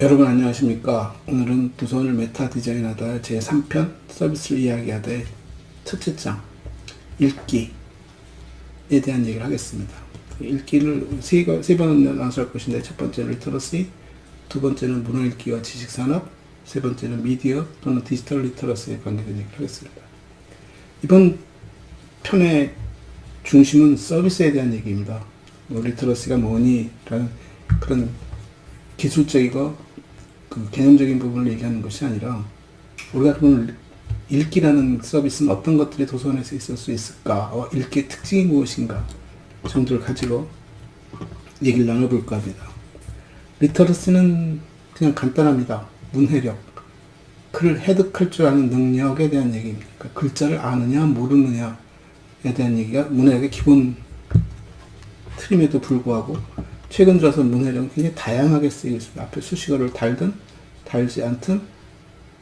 여러분 안녕하십니까. 오늘은 도서관을 메타 디자인하다 제3편 서비스를 이야기하다의 첫째 장 읽기에 대한 얘기를 하겠습니다. 읽기를 세 번 나눠할 것인데, 첫 번째는 리터러시, 두 번째는 문화 읽기와 지식산업, 세 번째는 미디어 또는 디지털 리터러시에 관계된 얘기를 하겠습니다. 이번 편의 중심은 서비스에 대한 얘기입니다. 리터러시가 뭐니? 라는 그런 기술적이고 개념적인 부분을 얘기하는 것이 아니라, 우리가 그러면 읽기라는 서비스는 어떤 것들이 도서관에서 있을 수 있을까? 읽기의 특징이 무엇인가? 정도를 가지고 얘기를 나눠볼까 합니다. 리터러시는 그냥 간단합니다. 문해력. 글을 해독할 줄 아는 능력에 대한 얘기입니다. 그러니까 글자를 아느냐 모르느냐에 대한 얘기가 문해력의 기본 틀임에도 불구하고, 최근 들어서 문해력은 굉장히 다양하게 쓰이고 있습니다. 앞에 수식어를 달든 달지 않든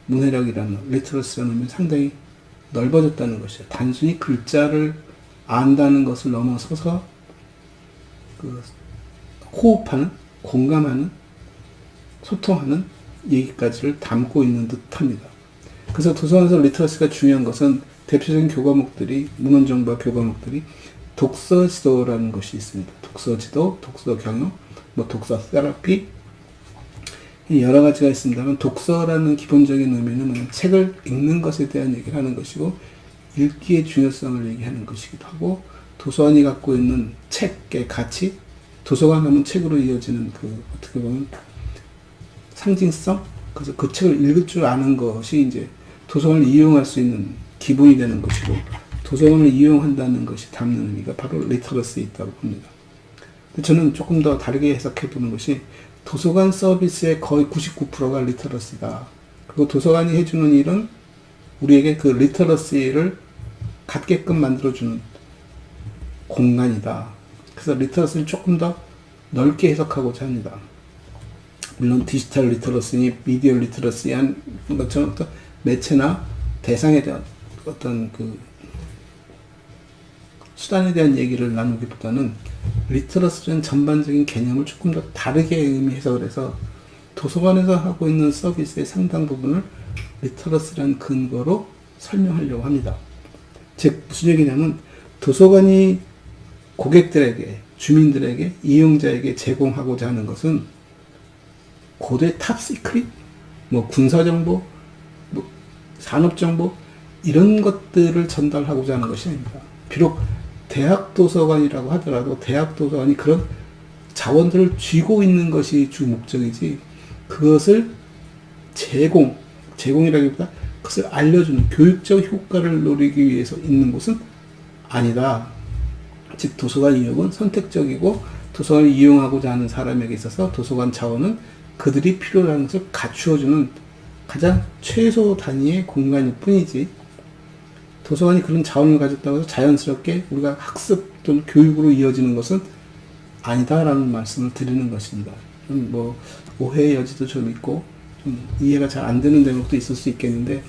문해력이라는, 리터러시라는 의미는 상당히 넓어졌다는 것이죠. 단순히 글자를 안다는 것을 넘어서서 호흡하는, 공감하는, 소통하는 얘기까지를 담고 있는 듯합니다. 그래서 도서관에서 리터러시가 중요한 것은 대표적인 교과목들이, 문헌정보와 교과목들이 독서 지도라는 것이 있습니다. 독서 지도, 독서 경영, 독서 테라피, 여러 가지가 있습니다만, 독서라는 기본적인 의미는 책을 읽는 것에 대한 얘기를 하는 것이고, 읽기의 중요성을 얘기하는 것이기도 하고, 도서관이 갖고 있는 책의 가치, 도서관 하면 책으로 이어지는 어떻게 보면 상징성, 그래서 그 책을 읽을 줄 아는 것이 이제 도서관을 이용할 수 있는 기본이 되는 것이고, 도서관을 이용한다는 것이 담는 의미가 바로 리터러시에 있다고 봅니다. 저는 조금 더 다르게 해석해 보는 것이, 도서관 서비스의 거의 99%가 리터러시다. 그리고 도서관이 해주는 일은 우리에게 그 리터러시를 갖게끔 만들어주는 공간이다. 그래서 리터러시를 조금 더 넓게 해석하고자 합니다. 물론 디지털 리터러시니 미디어 리터러시한 것처럼 어떤 매체나 대상에 대한 어떤 수단에 대한 얘기를 나누기보다는, 리터러시라는 전반적인 개념을 조금 더 다르게 의미 해석을 해서 도서관에서 하고 있는 서비스의 상당 부분을 리터러시라는 근거로 설명하려고 합니다. 즉, 무슨 얘기냐면, 도서관이 고객들에게, 주민들에게, 이용자에게 제공하고자 하는 것은 고대 탑시크릿, 군사정보, 산업정보, 이런 것들을 전달하고자 하는 것이 아닙니다. 비록 대학 도서관이라고 하더라도 대학 도서관이 그런 자원들을 쥐고 있는 것이 주 목적이지, 그것을 제공이라기보다 그것을 알려주는 교육적 효과를 노리기 위해서 있는 곳은 아니다. 즉, 도서관 이용은 선택적이고, 도서관을 이용하고자 하는 사람에게 있어서 도서관 자원은 그들이 필요로 하는 것을 갖추어주는 가장 최소 단위의 공간일 뿐이지, 도서관이 그런 자원을 가졌다고 해서 자연스럽게 우리가 학습 또는 교육으로 이어지는 것은 아니다라는 말씀을 드리는 것입니다. 오해의 여지도 좀 있고, 좀 이해가 잘 안 되는 대목도 있을 수 있겠는데,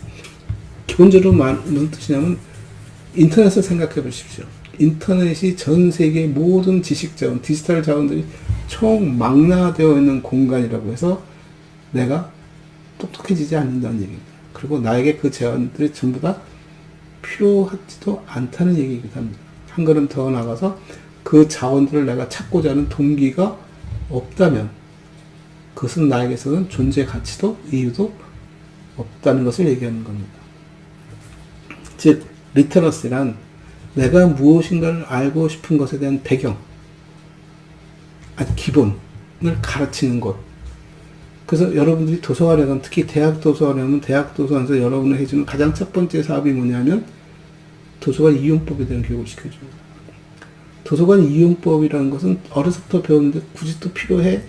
기본적으로 무슨 뜻이냐면, 인터넷을 생각해 보십시오. 인터넷이 전 세계 모든 지식 자원, 디지털 자원들이 총망라되어 있는 공간이라고 해서 내가 똑똑해지지 않는다는 얘기입니다. 그리고 나에게 그 자원들이 전부 다 필요하지도 않다는 얘기이기도 합니다. 한 걸음 더 나가서 그 자원들을 내가 찾고자 하는 동기가 없다면, 그것은 나에게서는 존재 가치도 이유도 없다는 것을 얘기하는 겁니다. 즉, 리터러시란 내가 무엇인가를 알고 싶은 것에 대한 배경, 기본을 가르치는 것. 그래서 여러분들이 도서관에 가면, 특히 대학 도서관에 가면, 대학 도서관에서 여러분을 해주는 가장 첫 번째 사업이 뭐냐면, 도서관 이용법에 대한 교육을 시켜줍니다. 도서관 이용법이라는 것은 어려서부터 배웠는데 굳이 또 필요해?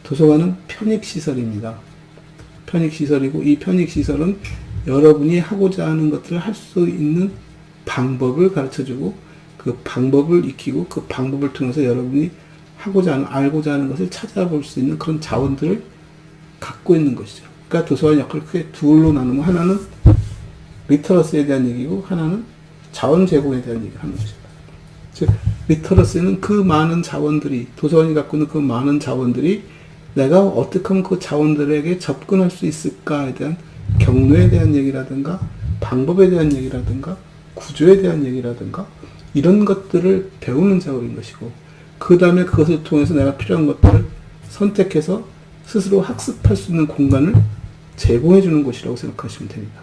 도서관은 편익시설입니다. 편익시설이고, 이 편익시설은 여러분이 하고자 하는 것들을 할 수 있는 방법을 가르쳐주고, 그 방법을 익히고, 그 방법을 통해서 여러분이 하고자 하는, 알고자 하는 것을 찾아볼 수 있는 그런 자원들을 갖고 있는 것이죠. 그러니까 도서관 역할을 크게 둘로 나누면, 하나는 리터러시에 대한 얘기고, 하나는 자원 제공에 대한 얘기를 하는 것입니다. 즉, 리터러시는 그 많은 자원들이, 도서관이 갖고 있는 그 많은 자원들이 내가 어떻게 하면 그 자원들에게 접근할 수 있을까에 대한 경로에 대한 얘기라든가 방법에 대한 얘기라든가 구조에 대한 얘기라든가 이런 것들을 배우는 작업인 것이고, 그 다음에 그것을 통해서 내가 필요한 것들을 선택해서 스스로 학습할 수 있는 공간을 제공해 주는 곳이라고 생각하시면 됩니다.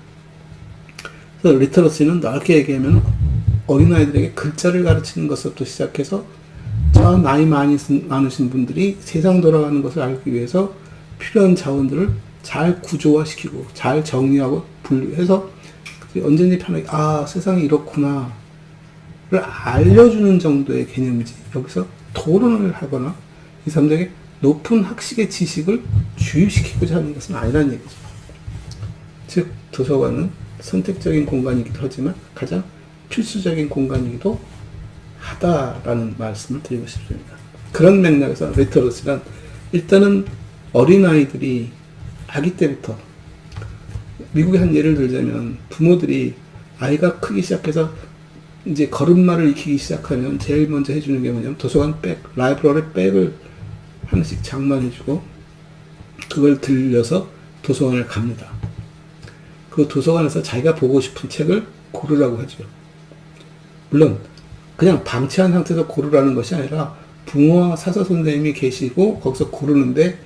그래서 리터러시는 넓게 얘기하면 어린아이들에게 글자를 가르치는 것부터 시작해서 저 나이 많으신 분들이 세상 돌아가는 것을 알기 위해서 필요한 자원들을 잘 구조화시키고 잘 정리하고 분류해서 언제든지 편하게 세상이 이렇구나를 알려주는 정도의 개념이지, 여기서 토론을 하거나 이 사람들에게 높은 학식의 지식을 주입시키고자 하는 것은 아니라는 얘기죠. 즉 도서관은 선택적인 공간이기도 하지만 가장 필수적인 공간이기도 하다라는 말씀을 드리고 싶습니다. 그런 맥락에서 리터러시란 일단은 어린아이들이 아기 때부터, 미국의 한 예를 들자면 부모들이 아이가 크기 시작해서 이제 걸음마를 익히기 시작하면 제일 먼저 해주는 게 뭐냐면 도서관 백, 라이브러리 백을 하나씩 장만해주고 그걸 들려서 도서관을 갑니다. 그 도서관에서 자기가 보고 싶은 책을 고르라고 하죠. 물론 그냥 방치한 상태에서 고르라는 것이 아니라 부모와 사서 선생님이 계시고 거기서 고르는데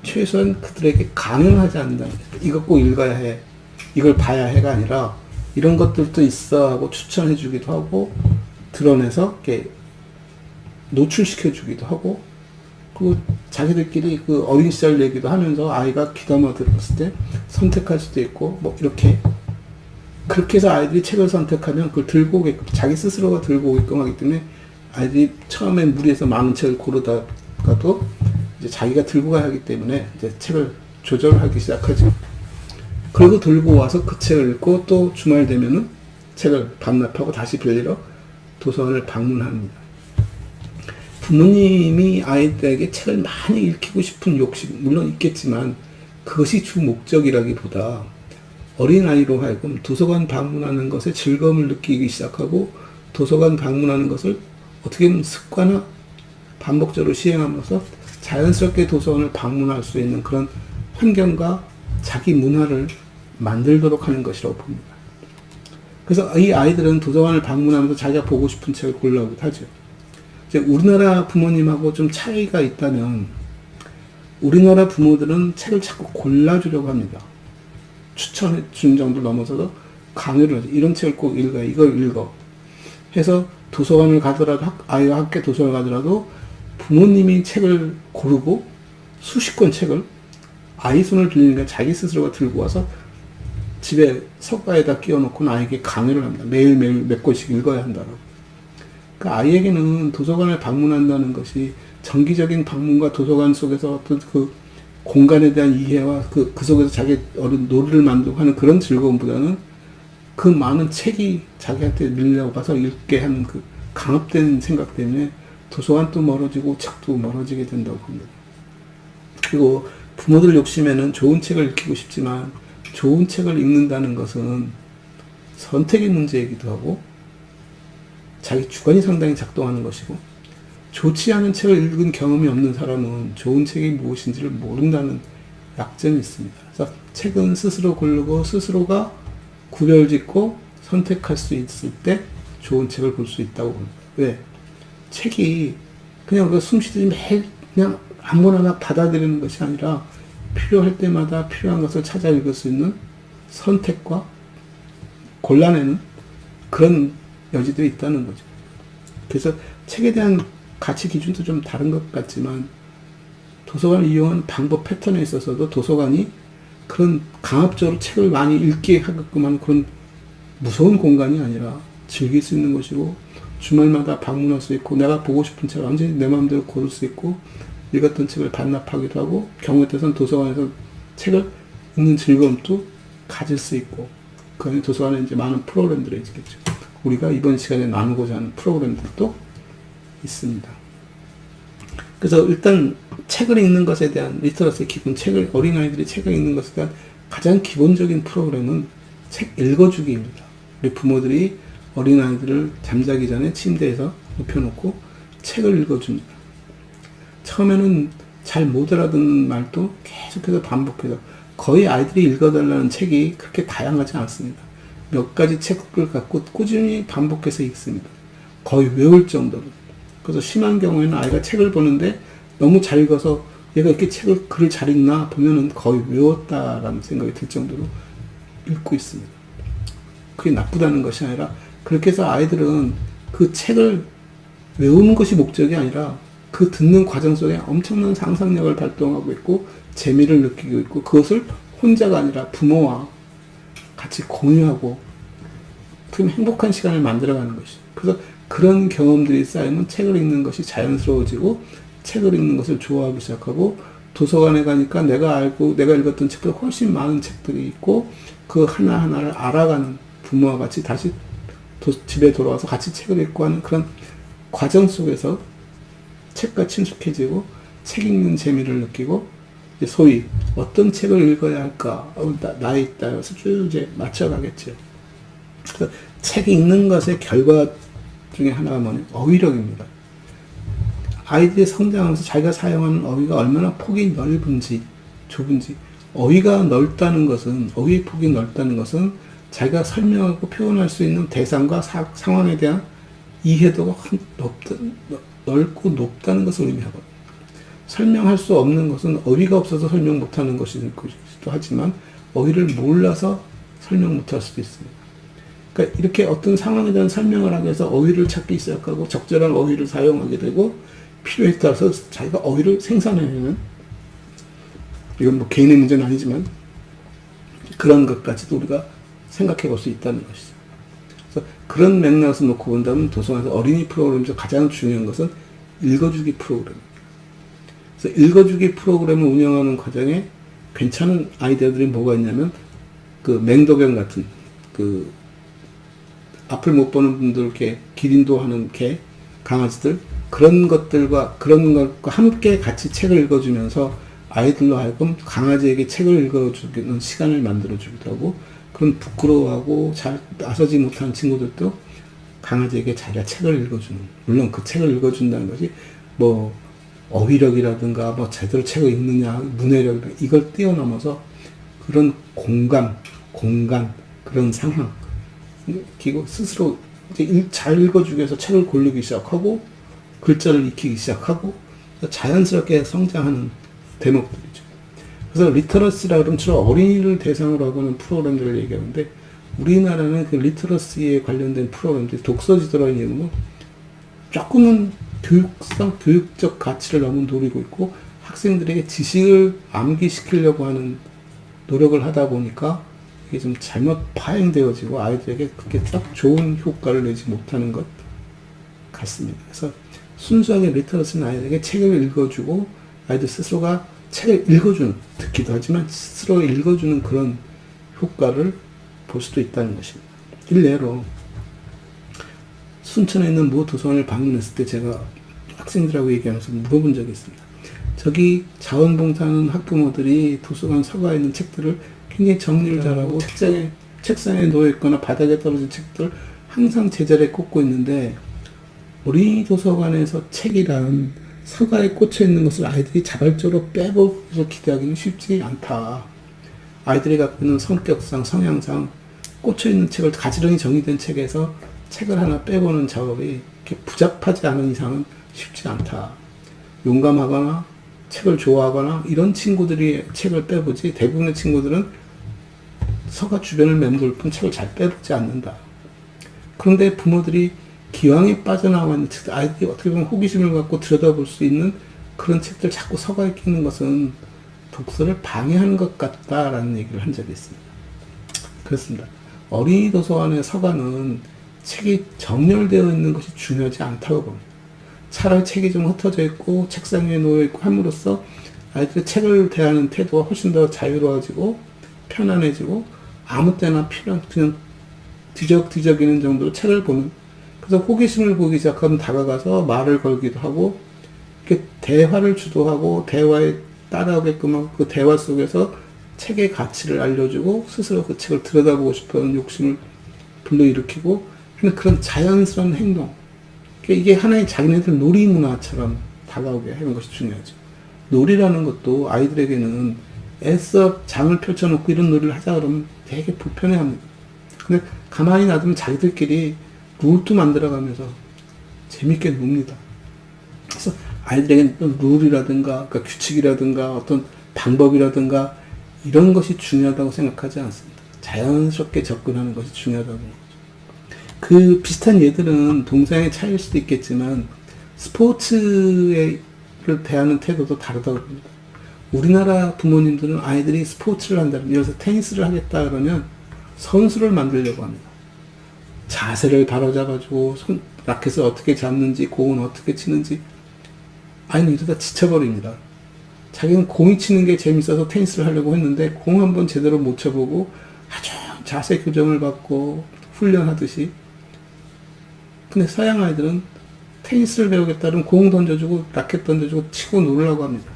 최소한 그들에게 강요하지 않는다. 이거 꼭 읽어야 해, 이걸 봐야 해가 아니라 이런 것들도 있어 하고 추천해 주기도 하고 드러내서 이렇게 노출시켜 주기도 하고, 그리고 자기들끼리 그 어린 시절 얘기도 하면서 아이가 귀담아 들었을 때 선택할 수도 있고 뭐 이렇게, 그렇게 해서 아이들이 책을 선택하면 그걸 들고 오게끔, 자기 스스로가 들고 오게끔 하기 때문에 아이들이 처음에 무리해서 많은 책을 고르다가도 이제 자기가 들고 가야 하기 때문에 이제 책을 조절하기 시작하죠. 그리고 들고 와서 그 책을 읽고 또 주말 되면은 책을 반납하고 다시 빌리러 도서관을 방문합니다. 부모님이 아이들에게 책을 많이 읽히고 싶은 욕심 물론 있겠지만 그것이 주 목적이라기보다 어린아이로 하여금 도서관 방문하는 것에 즐거움을 느끼기 시작하고 도서관 방문하는 것을 어떻게 보면 습관화 반복적으로 시행하면서 자연스럽게 도서관을 방문할 수 있는 그런 환경과 자기 문화를 만들도록 하는 것이라고 봅니다. 그래서 이 아이들은 도서관을 방문하면서 자기가 보고 싶은 책을 골라오기도 하죠. 이제 우리나라 부모님하고 좀 차이가 있다면 우리나라 부모들은 책을 자꾸 골라주려고 합니다. 추천해 준 정도 넘어서도 강요를 하죠. 이런 책을 꼭 읽어, 이걸 읽어 해서 도서관을 가더라도 아이와 함께 도서관을 가더라도 부모님이 책을 고르고 수십 권 책을 아이 손을 빌리는 게 자기 스스로가 들고 와서 집에 서가에다 끼워놓고 아이에게 강요를 합니다. 매일매일 몇 권씩 읽어야 한다고. 그러니까 아이에게는 도서관을 방문한다는 것이 정기적인 방문과 도서관 속에서 어떤 그 공간에 대한 이해와 그 속에서 자기 어른 놀이를 만들고 하는 그런 즐거움보다는 그 많은 책이 자기한테 밀려와서 읽게 하는 그 강압된 생각 때문에 도서관도 멀어지고 책도 멀어지게 된다고 봅니다. 그리고 부모들 욕심에는 좋은 책을 읽히고 싶지만 좋은 책을 읽는다는 것은 선택의 문제이기도 하고 자기 주관이 상당히 작동하는 것이고, 좋지 않은 책을 읽은 경험이 없는 사람은 좋은 책이 무엇인지를 모른다는 약점이 있습니다. 그래서 책은 스스로 고르고 스스로가 구별짓고 선택할 수 있을 때 좋은 책을 볼 수 있다고 봅니다. 왜? 책이 그냥 숨 쉬듯이 매일 그냥 아무나 막 받아들이는 것이 아니라 필요할 때마다 필요한 것을 찾아 읽을 수 있는 선택과 골라내는 그런 여지도 있다는 거죠. 그래서 책에 대한 가치 기준도 좀 다른 것 같지만 도서관을 이용하는 방법 패턴에 있어서도 도서관이 그런 강압적으로 책을 많이 읽게 하게끔 하는 그런 무서운 공간이 아니라 즐길 수 있는 것이고, 주말마다 방문할 수 있고 내가 보고 싶은 책을 언제든지 내 마음대로 고를 수 있고 읽었던 책을 반납하기도 하고 경우에 따라서는 도서관에서 책을 읽는 즐거움도 가질 수 있고, 그 안에 도서관에 이제 많은 프로그램들이 있겠죠. 우리가 이번 시간에 나누고자 하는 프로그램들도 있습니다. 그래서 일단 책을 읽는 것에 대한 리터러시의 기본, 어린아이들이 책을 읽는 것에 대한 가장 기본적인 프로그램은 책 읽어주기입니다. 우리 부모들이 어린아이들을 잠자기 전에 침대에서 눕혀놓고 책을 읽어줍니다. 처음에는 잘 못 알아듣는 말도 계속해서 반복해서 거의 아이들이 읽어달라는 책이 그렇게 다양하지 않습니다. 몇 가지 책을 갖고 꾸준히 반복해서 읽습니다. 거의 외울 정도로. 그래서 심한 경우에는 아이가 책을 보는데 너무 잘 읽어서 얘가 이렇게 글을 잘 읽나 보면은 거의 외웠다라는 생각이 들 정도로 읽고 있습니다. 그게 나쁘다는 것이 아니라 그렇게 해서 아이들은 그 책을 외우는 것이 목적이 아니라 그 듣는 과정 속에 엄청난 상상력을 발동하고 있고 재미를 느끼고 있고 그것을 혼자가 아니라 부모와 같이 공유하고 그럼 행복한 시간을 만들어가는 것이죠. 그래서 그런 경험들이 쌓이면 책을 읽는 것이 자연스러워지고 책을 읽는 것을 좋아하기 시작하고 도서관에 가니까 내가 읽었던 책보다 훨씬 많은 책들이 있고 그 하나하나를 알아가는 부모와 같이 다시 집에 돌아와서 같이 책을 읽고 하는 그런 과정 속에서 책과 친숙해지고 책 읽는 재미를 느끼고 소위 어떤 책을 읽어야 할까 나에 따라서 쭉 이제 맞춰가겠죠. 그래서 책 읽는 것의 결과 중에 하나가 뭐냐면 어휘력입니다. 아이들이 성장하면서 자기가 사용하는 어휘가 얼마나 폭이 넓은지 좁은지 어휘가 넓다는 것은 어휘의 폭이 넓다는 것은 자기가 설명하고 표현할 수 있는 대상과 상황에 대한 이해도가 넓고 높다는 것을 의미하거든요. 설명할 수 없는 것은 어휘가 없어서 설명 못하는 것이기도 하지만 어휘를 몰라서 설명 못할 수도 있습니다. 그러니까 이렇게 어떤 상황에 대한 설명을 하기 위해서 어휘를 찾기 시작하고 적절한 어휘를 사용하게 되고 필요에 따라서 자기가 어휘를 생산해내는 이건 뭐 개인의 문제는 아니지만 그런 것까지도 우리가 생각해 볼 수 있다는 것이죠. 그래서 그런 맥락에서 놓고 본다면 도서관에서 어린이 프로그램 중 가장 중요한 것은 읽어주기 프로그램입니다. 그래서 읽어주기 프로그램을 운영하는 과정에 괜찮은 아이디어들이 뭐가 있냐면 그 맹도병 같은 그 앞을 못 보는 분들께 기린도 하는 개, 강아지들 그런 것과 함께 같이 책을 읽어주면서 아이들로 하여금 강아지에게 책을 읽어주는 시간을 만들어주기도 하고 그런 부끄러워하고 잘 나서지 못하는 친구들도 강아지에게 자기가 책을 읽어주는 물론 그 책을 읽어준다는 것이 뭐 어휘력이라든가 뭐 제대로 책을 읽느냐 문해력 이걸 뛰어넘어서 그런 공간 그런 상황 그리고 스스로 이제 잘 읽어주기 위해서 책을 고르기 시작하고 글자를 익히기 시작하고 자연스럽게 성장하는 대목들이죠. 그래서 리터러시라 그러면 주로 어린이를 대상으로 하고 하는 프로그램들을 얘기하는데 우리나라는 그 리터러시에 관련된 프로그램들이 독서지도라는 이름으로 조금은 교육적 가치를 너무 노리고 있고 학생들에게 지식을 암기시키려고 하는 노력을 하다 보니까 이게 좀 잘못 파행되어지고 아이들에게 그렇게 딱 좋은 효과를 내지 못하는 것 같습니다. 그래서 순수하게 리터러시는 아이들에게 책을 읽어주고 아이들 스스로가 책을 읽어주는 듣기도 하지만 스스로 읽어주는 그런 효과를 볼 수도 있다는 것입니다. 일례로 순천에 있는 모 도서관을 방문했을 때 제가 학생들하고 얘기하면서 물어본 적이 있습니다. 저기 자원봉사하는 학부모들이 도서관 서가에 있는 책들을 굉장히 정리를 잘하고 책상에 놓여있거나 바닥에 떨어진 책들 항상 제자리에 꽂고 있는데 우리 도서관에서 책이란 서가에 꽂혀있는 것을 아이들이 자발적으로 빼보고서 기대하기는 쉽지 않다. 아이들이 갖고 있는 성격상 성향상 꽂혀있는 책을 가지런히 정리된 책에서 책을 하나 빼보는 작업이 이렇게 부잡하지 않은 이상은 쉽지 않다. 용감하거나 책을 좋아하거나 이런 친구들이 책을 빼보지 대부분의 친구들은 서가 주변을 맴돌 뿐 책을 잘 빼보지 않는다. 그런데 부모들이 기왕에 빠져나와 있는 책들, 아이들이 어떻게 보면 호기심을 갖고 들여다볼 수 있는 그런 책들 자꾸 서가에 끼는 것은 독서를 방해하는 것 같다라는 얘기를 한 적이 있습니다. 그렇습니다. 어린이 도서관의 서가는 책이 정렬되어 있는 것이 중요하지 않다고 봅니다. 차라리 책이 좀 흩어져 있고 책상 위에 놓여 있고 함으로써 아이들의 책을 대하는 태도가 훨씬 더 자유로워지고 편안해지고 아무 때나 필요한 그냥 뒤적뒤적이는 정도로 책을 보는 그래서 호기심을 보기 시작하면 다가가서 말을 걸기도 하고 이렇게 대화를 주도하고 대화에 따라오게끔 하고 그 대화 속에서 책의 가치를 알려주고 스스로 그 책을 들여다보고 싶어하는 욕심을 불러일으키고 하는 그런 자연스러운 행동 이게 하나의 자기네들 놀이문화처럼 다가오게 하는 것이 중요하죠. 놀이라는 것도 아이들에게는 애써 장을 펼쳐놓고 이런 놀이를 하자 그러면 되게 불편해합니다. 근데 가만히 놔두면 자기들끼리 룰도 만들어가면서 재밌게 놉니다. 그래서 아이들에게는 룰이라든가 그러니까 규칙이라든가 어떤 방법이라든가 이런 것이 중요하다고 생각하지 않습니다. 자연스럽게 접근하는 것이 중요하다고. 그 비슷한 예들은 동서양의 차이일 수도 있겠지만 스포츠를 대하는 태도도 다르다고 봅니다. 우리나라 부모님들은 아이들이 스포츠를 한다면, 예를 들어서 테니스를 하겠다 그러면 선수를 만들려고 합니다. 자세를 바로잡아주고 라켓을 어떻게 잡는지 공은 어떻게 치는지 아이는 이러다 지쳐버립니다. 자기는 공이 치는 게 재밌어서 테니스를 하려고 했는데 공 한번 제대로 못 쳐보고 아주 자세 교정을 받고 훈련하듯이. 근데 서양 아이들은 테니스를 배우겠다면 공 던져주고 라켓 던져주고 치고 놀으려고 합니다.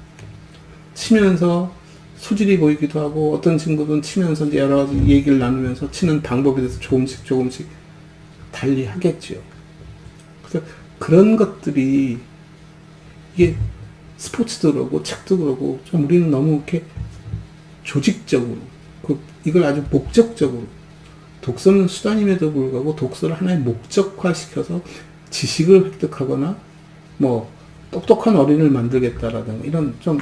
치면서 소질이 보이기도 하고 어떤 친구들은 치면서 이제 여러 가지 얘기를 나누면서 치는 방법에 대해서 조금씩 달리 하겠지요. 그래서 그런 것들이 이게 스포츠도 그러고 책도 그러고 좀 우리는 너무 이렇게 조직적으로 이걸 아주 목적적으로 독서는 수단임에도 불구하고 독서를 하나의 목적화시켜서 지식을 획득하거나 뭐 똑똑한 어린이를 만들겠다라든가 이런 좀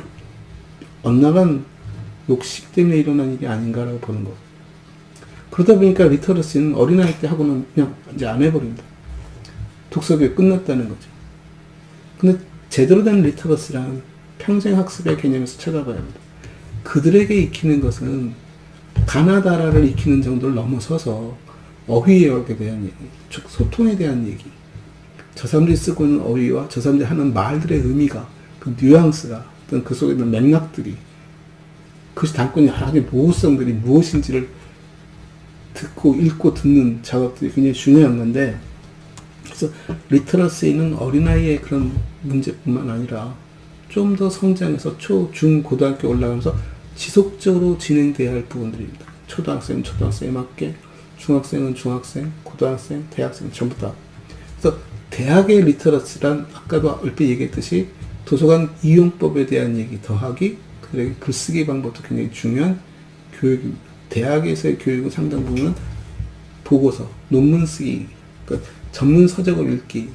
엇나간 욕심 때문에 일어난 일이 아닌가라고 보는 거. 그러다 보니까 리터러시는 어린아이 때 하고는 그냥 이제 안 해버린다. 독서교육 끝났다는 거죠. 근데 제대로 된 리터러시란 평생 학습의 개념에서 찾아봐야 합니다. 그들에게 익히는 것은 가나다라를 익히는 정도를 넘어서서 어휘에 대한 얘기, 즉 소통에 대한 얘기, 저 사람들이 쓰고 있는 어휘와 저 사람들이 하는 말들의 의미가, 그 뉘앙스가, 어떤 그 속에 있는 맥락들이, 그것이 담고 있는 여러 가지 모호성들이 무엇인지를 듣고 읽고 듣는 작업들이 굉장히 중요한 건데, 그래서 리터러시는 어린아이의 그런 문제뿐만 아니라 좀 더 성장해서 초, 중, 고등학교 올라가면서 지속적으로 진행돼야 할 부분들입니다. 초등학생은 초등학생에 맞게, 중학생은 중학생, 고등학생, 대학생 전부 다. 그래서 대학의 리터러시란 아까도 얼핏 얘기했듯이 도서관 이용법에 대한 얘기 더하기, 그들에게 글쓰기 방법도 굉장히 중요한 교육입니다. 대학에서의 교육은 상당 부분은 보고서, 논문 쓰기, 그러니까 전문 서적을 읽기,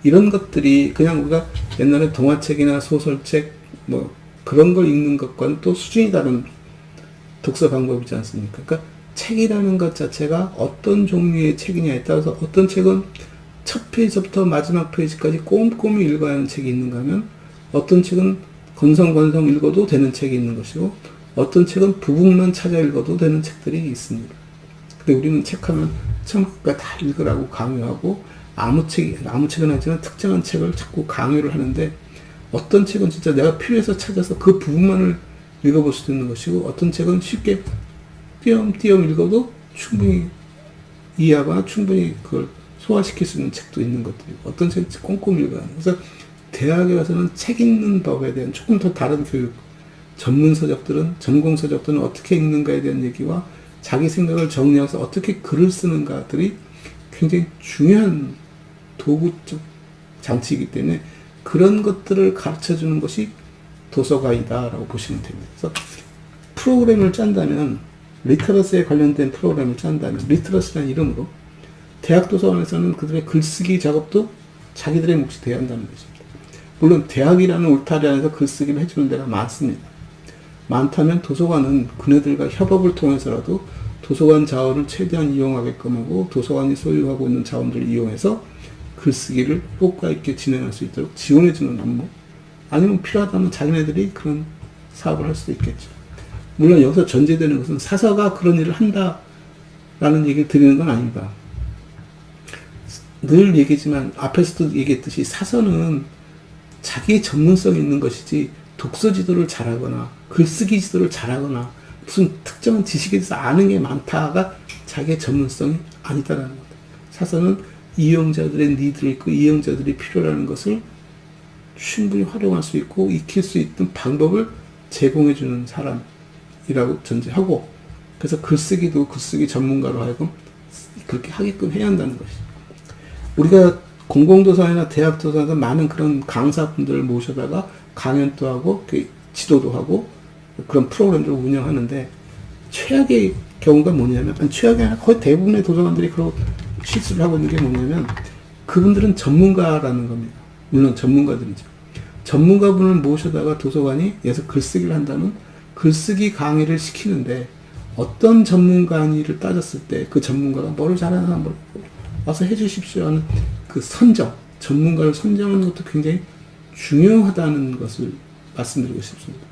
이런 것들이 그냥 우리가 옛날에 동화책이나 소설책 뭐 그런 걸 읽는 것과는 또 수준이 다른 독서 방법이지 않습니까? 그러니까 책이라는 것 자체가 어떤 종류의 책이냐에 따라서 어떤 책은 첫 페이지부터 마지막 페이지까지 꼼꼼히 읽어야 하는 책이 있는가 하면 어떤 책은 건성건성 읽어도 되는 책이 있는 것이고 어떤 책은 부분만 찾아 읽어도 되는 책들이 있습니다. 근데 우리는 책하면 처음부터 다 읽으라고 강요하고 아무 책은 아니지만 특정한 책을 자꾸 강요를 하는데 어떤 책은 진짜 내가 필요해서 찾아서 그 부분만을 읽어볼 수도 있는 것이고 어떤 책은 쉽게 띄엄띄엄 읽어도 충분히 이해하거나 충분히 그걸 소화시킬 수 있는 책도 있는 것들이고 어떤 책은 꼼꼼히 읽어야 하는. 그래서 대학에 와서는 책 읽는 법에 대한 조금 더 다른 교육, 전문 서적들은, 전공 서적들은 어떻게 읽는가에 대한 얘기와 자기 생각을 정리해서 어떻게 글을 쓰는가들이 굉장히 중요한 도구적 장치이기 때문에 그런 것들을 가르쳐 주는 것이 도서관이다라고 보시면 됩니다. 그래서 프로그램을 짠다면, 리터러시에 관련된 프로그램을 짠다면, 리터러시라는 이름으로 대학 도서관에서는 그들의 글쓰기 작업도 자기들의 몫이 되어야 한다는 것입니다. 물론 대학이라는 울타리 안에서 글쓰기를 해주는 데가 많습니다. 많다면 도서관은 그네들과 협업을 통해서라도 도서관 자원을 최대한 이용하게끔 하고 도서관이 소유하고 있는 자원들을 이용해서 글쓰기를 효과 있게 진행할 수 있도록 지원해주는 업무, 아니면 필요하다면 자기네들이 그런 사업을 할 수도 있겠죠. 물론 여기서 전제되는 것은 사서가 그런 일을 한다라는 얘기를 드리는 건 아닙니다. 늘 얘기지만 앞에서도 얘기했듯이 사서는 자기의 전문성이 있는 것이지 독서 지도를 잘하거나 글쓰기 지도를 잘하거나 무슨 특정한 지식에 대해서 아는 게 많다가 자기의 전문성이 아니다라는 겁니다. 사서는 이용자들의 니드를 있고 이용자들이 필요라는 것을 충분히 활용할 수 있고 익힐 수 있는 방법을 제공해 주는 사람이라고 전제하고, 그래서 글쓰기도 글쓰기 전문가로 하여금 그렇게 하게끔 해야 한다는 것이죠. 우리가 공공도서관이나 대학도서관에서 많은 그런 강사분들을 모셔다가 강연도 하고 지도도 하고 그런 프로그램들을 운영하는데 최악의 경우가 뭐냐면 최악의 아니라 거의 대부분의 도서관들이 그런 실수를 하고 있는 게 뭐냐면 그분들은 전문가라는 겁니다. 물론 전문가들이죠. 전문가분을 모셔다가 도서관이 예서 글쓰기를 한다면 글쓰기 강의를 시키는데 어떤 전문가니를 따졌을 때 그 전문가가 뭐를 잘하는 사람을 와서 해주십시오 하는 그 선정, 전문가를 선정하는 것도 굉장히 중요하다는 것을 말씀드리고 싶습니다.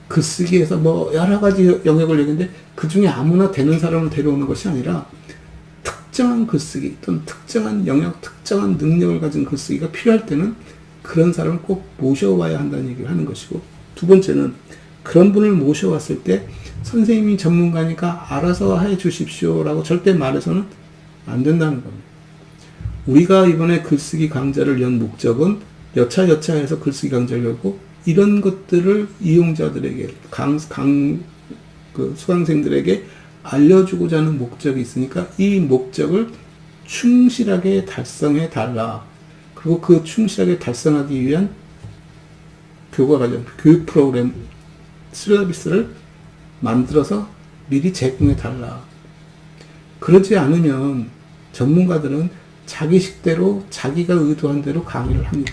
글쓰기에서 뭐 여러 가지 영역을 얘기했는데 그 중에 아무나 되는 사람을 데려오는 것이 아니라 특정한 글쓰기 또는 특정한 영역, 특정한 능력을 가진 글쓰기가 필요할 때는 그런 사람을 꼭 모셔와야 한다는 얘기를 하는 것이고, 두 번째는 그런 분을 모셔왔을 때 선생님이 전문가니까 알아서 해 주십시오라고 절대 말해서는 안 된다는 겁니다. 우리가 이번에 글쓰기 강좌를 연 목적은 여차여차해서 글쓰기 강좌를 열고 이런 것들을 이용자들에게 그 수강생들에게 알려주고자 하는 목적이 있으니까 이 목적을 충실하게 달성해 달라. 그리고 그 충실하게 달성하기 위한 교과 과정, 교육 프로그램 서비스를 만들어서 미리 제공해 달라. 그러지 않으면 전문가들은 자기 식대로 자기가 의도한 대로 강의를 합니다.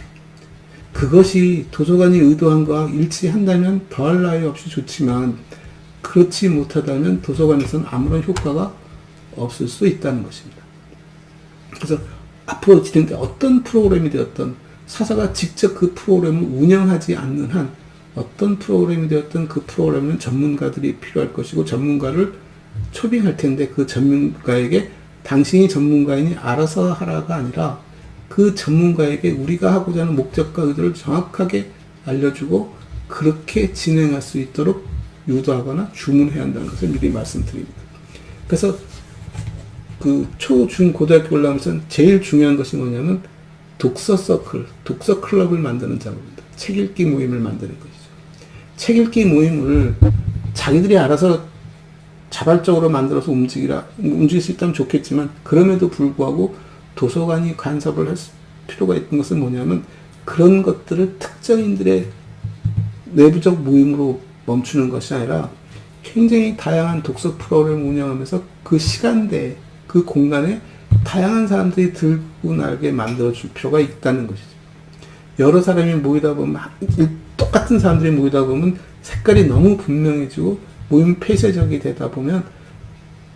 그것이 도서관이 의도한 거와 일치한다면 더할 나위 없이 좋지만 그렇지 못하다면 도서관에서는 아무런 효과가 없을 수 있다는 것입니다. 그래서 앞으로 진행될 어떤 프로그램이 되었던 사사가 직접 그 프로그램을 운영하지 않는 한 어떤 프로그램이 되었던 그 프로그램은 전문가들이 필요할 것이고 전문가를 초빙할 텐데 그 전문가에게 당신이 전문가이니 알아서 하라가 아니라 그 전문가에게 우리가 하고자 하는 목적과 의도를 정확하게 알려주고 그렇게 진행할 수 있도록 유도하거나 주문해야 한다는 것을 미리 말씀드립니다. 그래서 그 초, 중, 고등학교 올라오면서 제일 중요한 것이 뭐냐면 독서 서클, 독서 클럽을 만드는 작업입니다. 책 읽기 모임을 만드는 것이죠. 책 읽기 모임을 자기들이 알아서 자발적으로 만들어서 움직일 수 있다면 좋겠지만 그럼에도 불구하고 도서관이 간섭을 할 필요가 있는 것은 뭐냐면 그런 것들을 특정인들의 내부적 모임으로 멈추는 것이 아니라 굉장히 다양한 독서 프로그램을 운영하면서 그 시간대에 그 공간에 다양한 사람들이 들고 나게 만들어줄 필요가 있다는 것이죠. 여러 사람이 모이다 보면 똑같은 사람들이 모이다 보면 색깔이 너무 분명해지고 모임 폐쇄적이 되다 보면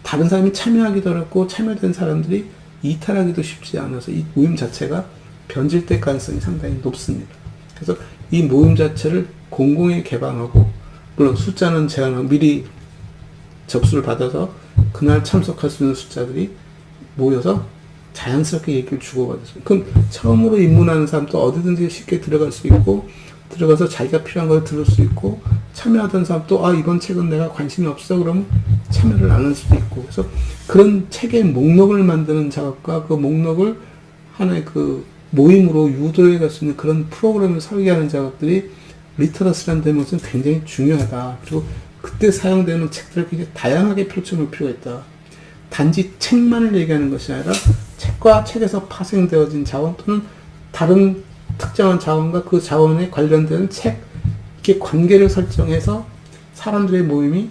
다른 사람이 참여하기도 어렵고 참여된 사람들이 이탈하기도 쉽지 않아서 이 모임 자체가 변질될 가능성이 상당히 높습니다. 그래서 이 모임 자체를 공공에 개방하고 물론 숫자는 제한하고 미리 접수를 받아서 그날 참석할 수 있는 숫자들이 모여서 자연스럽게 얘기를 주고받을 수 있고 그럼 처음으로 입문하는 사람도 어디든지 쉽게 들어갈 수 있고 들어가서 자기가 필요한 걸 들을 수 있고 참여하던 사람도 이번 책은 내가 관심이 없어 그러면 참여를 안 할 수도 있고 그래서 그런 책의 목록을 만드는 작업과 그 목록을 하나의 그 모임으로 유도해 갈 수 있는 그런 프로그램을 설계하는 작업들이 리터러시라는 데모스는 굉장히 중요하다. 그리고 그때 사용되는 책들을 굉장히 다양하게 펼쳐놓을 필요가 있다. 단지 책만을 얘기하는 것이 아니라 책과 책에서 파생되어진 자원 또는 다른 특정한 자원과 그 자원에 관련되는 책, 이렇게 관계를 설정해서 사람들의 모임이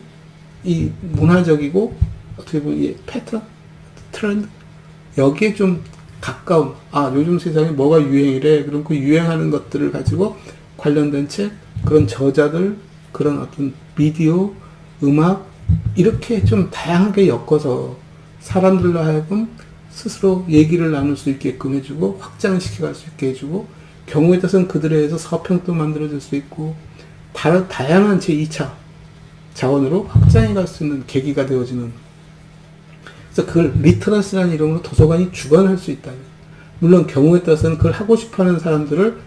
이 문화적이고 어떻게 보면 이 패턴, 트렌드, 여기에 좀 가까운, 요즘 세상에 뭐가 유행이래. 그럼 그 유행하는 것들을 가지고 관련된 책, 그런 저자들, 그런 어떤 미디어, 음악, 이렇게 좀 다양하게 엮어서 사람들로 하여금 스스로 얘기를 나눌 수 있게끔 해주고, 확장시켜갈 수 있게 해주고, 경우에 따라서는 그들에 의해서 서평도 만들어질 수 있고, 다양한 제2차 자원으로 확장해 갈 수 있는 계기가 되어지는. 그래서 그걸 리터러시라는 이름으로 도서관이 주관할 수 있다. 물론 경우에 따라서는 그걸 하고 싶어 하는 사람들을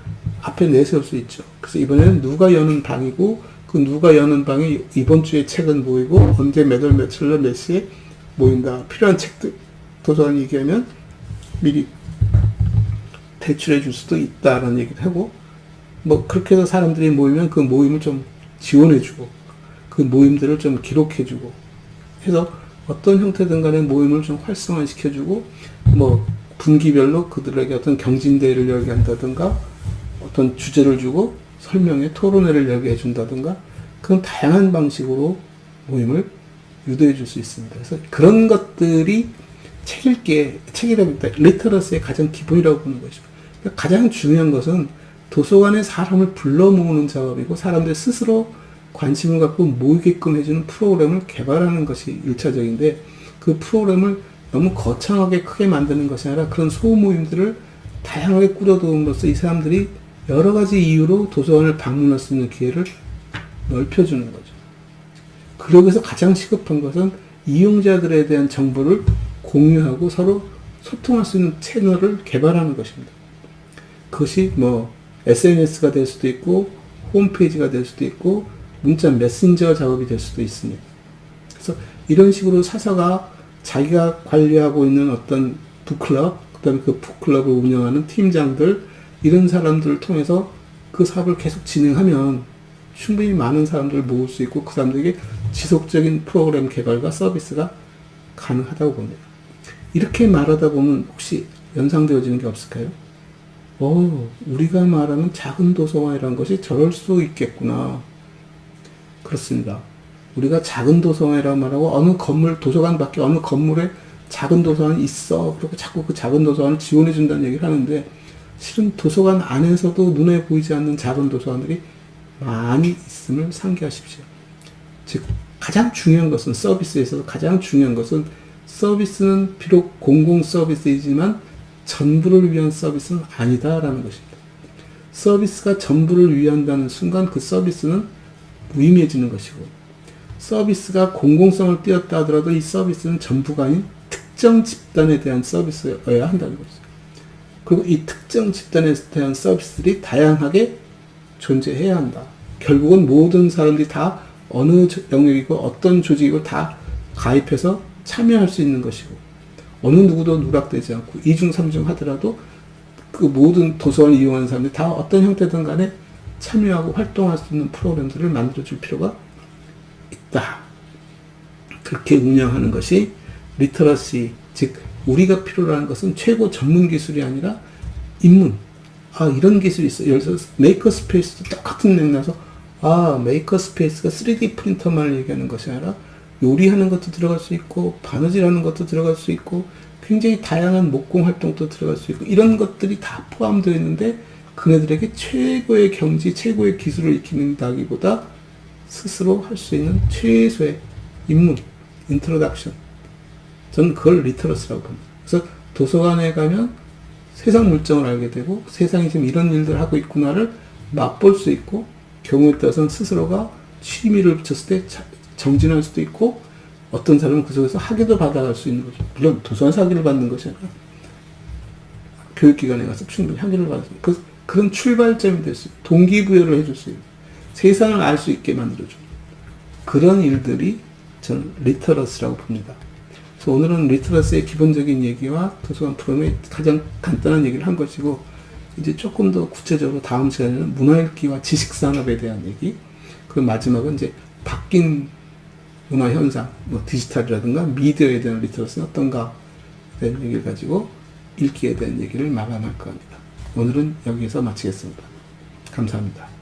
앞에 내세울 수 있죠. 그래서 이번에는 누가 여는 방이고, 그 누가 여는 방에 이번 주에 책은 모이고, 언제 몇 월 며칠날 몇 시에 모인다. 필요한 책들, 도서관이 얘기하면 미리 대출해 줄 수도 있다라는 얘기를 하고, 뭐, 그렇게 해서 사람들이 모이면 그 모임을 좀 지원해 주고, 그 모임들을 좀 기록해 주고, 해서 어떤 형태든 간에 모임을 좀 활성화시켜 주고, 뭐, 분기별로 그들에게 어떤 경진대회를 열게 한다든가, 어떤 주제를 주고, 설명회, 토론회를 열게 해준다든가 그런 다양한 방식으로 모임을 유도해 줄 수 있습니다. 그래서 그런 것들이 책이라기보다 리터러시의 가장 기본이라고 보는 것이죠. 그러니까 가장 중요한 것은 도서관에 사람을 불러 모으는 작업이고 사람들 스스로 관심을 갖고 모이게끔 해주는 프로그램을 개발하는 것이 1차적인데 그 프로그램을 너무 거창하게 크게 만드는 것이 아니라 그런 소모임들을 다양하게 꾸려두음으로써 이 사람들이 여러 가지 이유로 도서관을 방문할 수 있는 기회를 넓혀주는 거죠. 그러기 위해서 가장 시급한 것은 이용자들에 대한 정보를 공유하고 서로 소통할 수 있는 채널을 개발하는 것입니다. 그것이 뭐 SNS가 될 수도 있고 홈페이지가 될 수도 있고 문자 메신저 작업이 될 수도 있습니다. 그래서 이런 식으로 사서가 자기가 관리하고 있는 어떤 북클럽, 그 다음에 그 북클럽을 운영하는 팀장들, 이런 사람들을 통해서 그 사업을 계속 진행하면 충분히 많은 사람들을 모을 수 있고 그 사람들에게 지속적인 프로그램 개발과 서비스가 가능하다고 봅니다. 이렇게 말하다 보면 혹시 연상되어지는 게 없을까요? 우리가 말하는 작은 도서관이라는 것이 저럴 수 있겠구나. 그렇습니다. 우리가 작은 도서관이라고 말하고 어느 건물, 도서관 밖에 어느 건물에 작은 도서관이 있어. 그리고 자꾸 그 작은 도서관을 지원해 준다는 얘기를 하는데 실은 도서관 안에서도 눈에 보이지 않는 작은 도서관들이 많이 있음을 상기하십시오. 즉 가장 중요한 것은 서비스에서 가장 중요한 것은 서비스는 비록 공공 서비스이지만 전부를 위한 서비스는 아니다라는 것입니다. 서비스가 전부를 위한다는 순간 그 서비스는 무의미해지는 것이고 서비스가 공공성을 띄었다 하더라도 이 서비스는 전부가 아닌 특정 집단에 대한 서비스여야 한다는 것이죠. 그리고 이 특정 집단에 대한 서비스들이 다양하게 존재해야 한다. 결국은 모든 사람들이 다 어느 영역이고 어떤 조직이고 다 가입해서 참여할 수 있는 것이고 어느 누구도 누락되지 않고 2중 3중 하더라도 그 모든 도서관을 이용하는 사람들이 다 어떤 형태든 간에 참여하고 활동할 수 있는 프로그램들을 만들어줄 필요가 있다. 그렇게 운영하는 것이 리터러시, 즉 우리가 필요로 하는 것은 최고 전문 기술이 아니라 입문. 이런 기술이 있어. 예를 들어서 메이커 스페이스도 똑같은 맥락에서 메이커 스페이스가 3D 프린터만을 얘기하는 것이 아니라 요리하는 것도 들어갈 수 있고 바느질하는 것도 들어갈 수 있고 굉장히 다양한 목공 활동도 들어갈 수 있고 이런 것들이 다 포함되어 있는데 그네들에게 최고의 경지, 최고의 기술을 익힌다기보다 스스로 할 수 있는 최소의 입문, 인트로덕션. 저는 그걸 리터러스라고 봅니다. 그래서 도서관에 가면 세상 물정을 알게 되고 세상이 지금 이런 일들을 하고 있구나를 맛볼 수 있고 경우에 따라서는 스스로가 취미를 붙였을 때 정진할 수도 있고 어떤 사람은 그 속에서 학위도 받아갈 수 있는 거죠. 물론 도서관에서 학위를 받는 것이 아니라 교육기관에 가서 충분히 학위를 받을 수 있고 그런 출발점이 될 수 있고 동기부여를 해줄 수 있고 세상을 알 수 있게 만들어줘. 그런 일들이 저는 리터러스라고 봅니다. 그래서 오늘은 리터러스의 기본적인 얘기와 도서관 프로그램의 가장 간단한 얘기를 한 것이고 이제 조금 더 구체적으로 다음 시간에는 문화읽기와 지식산업에 대한 얘기 그리고 마지막은 이제 바뀐 문화현상, 디지털이라든가 미디어에 대한 리터러스는 어떤가 대한 얘기를 가지고 읽기에 대한 얘기를 마감할 겁니다. 오늘은 여기에서 마치겠습니다. 감사합니다.